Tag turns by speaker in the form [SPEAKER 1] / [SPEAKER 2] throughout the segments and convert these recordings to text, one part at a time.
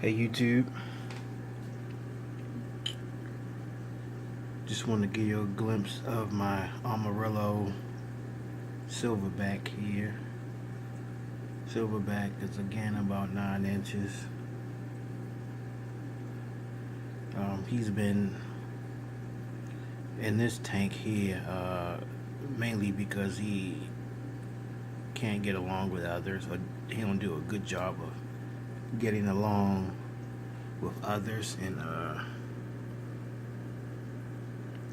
[SPEAKER 1] Hey YouTube, just want to give you a glimpse of my Amarillo silverback here. Silverback is again about 9 inches. He's been in this tank here mainly because he can't get along with others, or he don't do a good job of getting along with others, and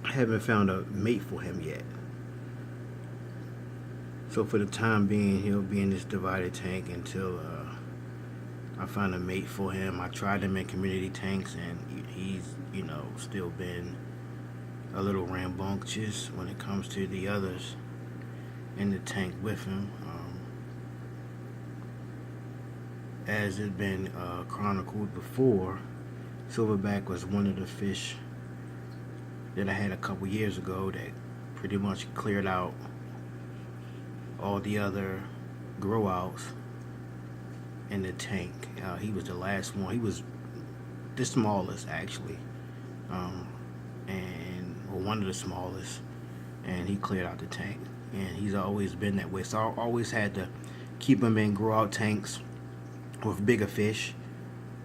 [SPEAKER 1] haven't found a mate for him yet. So for the time being, he'll be in this divided tank until I find a mate for him. I tried him in community tanks, and he's, still been a little rambunctious when it comes to the others in the tank with him. As it's been chronicled before, silverback was one of the fish that I had a couple years ago that pretty much cleared out all the other grow outs in the tank. He was the last one. He was the smallest actually, or one of the smallest, and he cleared out the tank. And he's always been that way. So I always had to keep him in grow out tanks with bigger fish.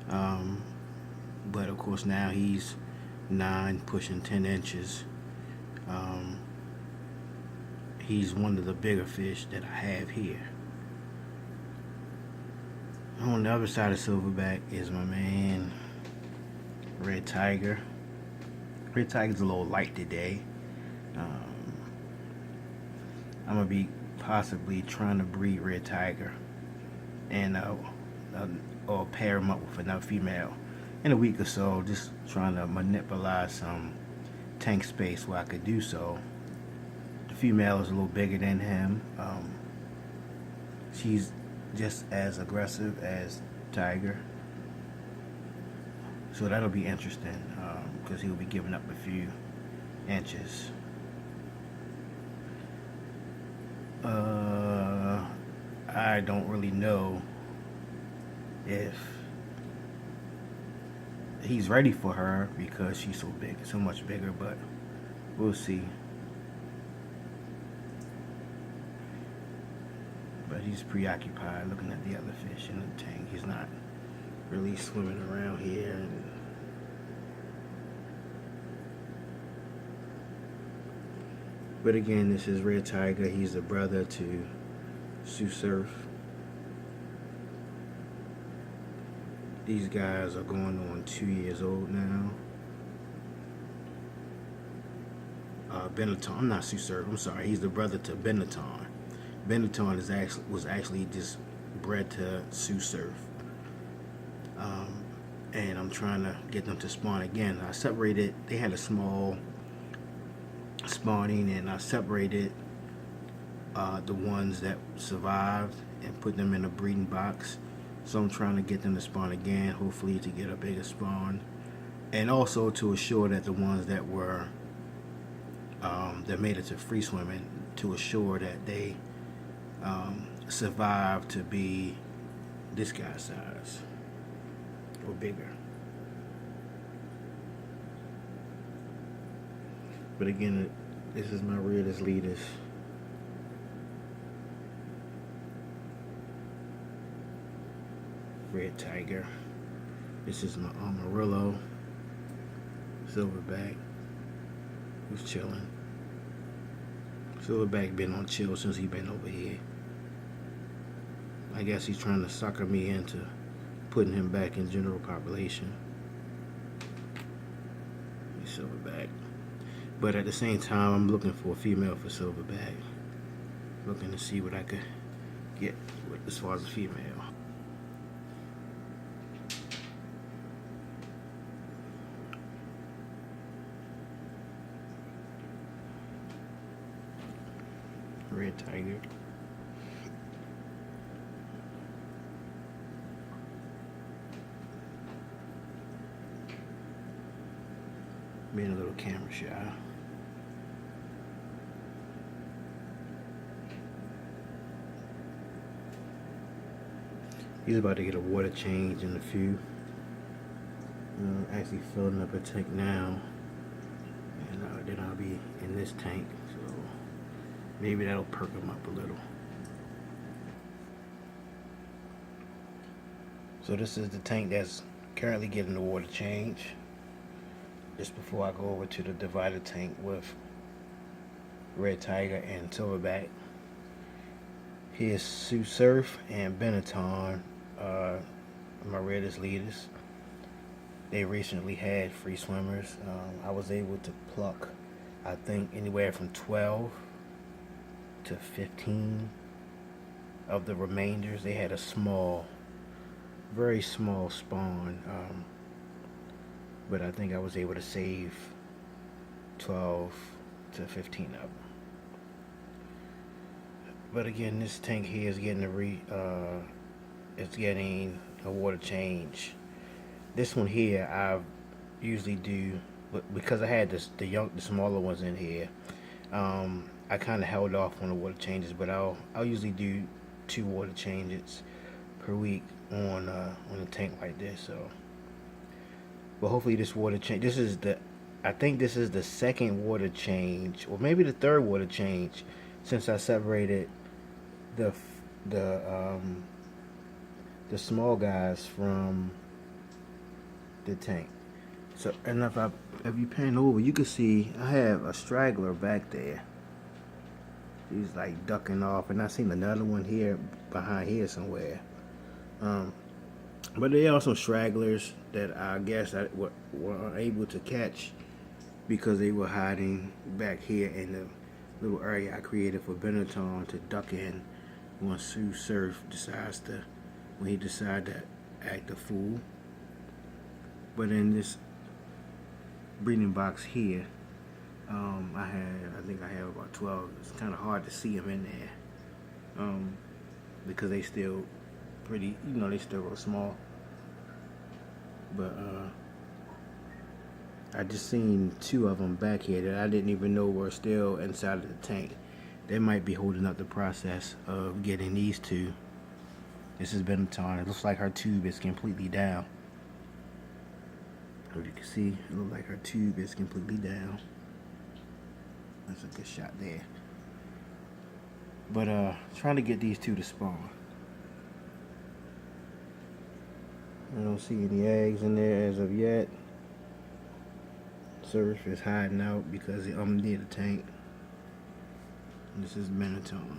[SPEAKER 1] But of course now he's 9, pushing 10 inches. He's one of the bigger fish that I have here. On the other side of silverback is my man red tiger. Red tiger's a little light today. I'm gonna be possibly trying to breed red tiger and or pair him up with another female in a week or so, just trying to manipulate some tank space where I could do so. The female is a little bigger than him. She's just as aggressive as tiger, so that'll be interesting because he'll be giving up a few inches. I don't really know if he's ready for her because she's so big, so much bigger, but we'll see. But he's preoccupied looking at the other fish in the tank. He's not really swimming around here. But again, this is red tiger. He's the brother to Sioux Surf. These guys are going on 2 years old now. Benetton, I'm not Sioux Surf, I'm sorry. He's the brother to Benetton. Benetton was actually just bred to Sioux Surf. And I'm trying to get them to spawn again. I separated, they had a small spawning, and I separated the ones that survived and put them in a breeding box. So I'm trying to get them to spawn again, hopefully to get a bigger spawn, and also to assure that the ones that were that made it to free swimming, to assure that they survived to be this guy's size or bigger. But again, this is my rear Isletas. Red tiger. This is my Amarillo silverback, who's chilling. Silverback been on chill since he been over here. I guess he's trying to sucker me into putting him back in general population. Silverback. But at the same time, I'm looking for a female for silverback. Looking to see what I could get as far as a female. Red tiger. Being a little camera shy. He's about to get a water change in a few. Actually filling up a tank now, and then I'll be in this tank, so maybe that'll perk them up a little. So this is the tank that's currently getting the water change. Just before I go over to the divider tank with red tiger and silverback. Here's Sioux Surf and Benetton, my red Isletas. They recently had free swimmers. I was able to pluck, I think, anywhere from 12 to 15 of the remainders. They had a small, very small spawn, but I think I was able to save 12 to 15 of them. But again, this tank here is getting it's getting a water change. This one here, I usually do, because I had the smaller ones in here. I kind of held off on the water changes, but I'll usually do 2 water changes per week on a tank like this. So, but hopefully this water change. I think this is the second water change, or maybe the third water change, since I separated the small guys from the tank. So, and if you pan over, you can see I have a straggler back there. He's like ducking off, and I seen another one here behind here somewhere. But there are some stragglers that I guess I were unable to catch because they were hiding back here in the little area I created for Benetton to duck in when Sioux Surf when he decides to act a fool. But in this breeding box here, I think I have about 12. It's kind of hard to see them in there, because they still pretty, they still real small. But I just seen 2 of them back here that I didn't even know were still inside of the tank. They might be holding up the process of getting these 2. This has been a time. It looks like her tube is completely down. As you can see, it looks like her tube is completely down. That's a good shot there. But trying to get these 2 to spawn. I don't see any eggs in there as of yet. Surf is hiding out because I'm near the tank. This is Benetton.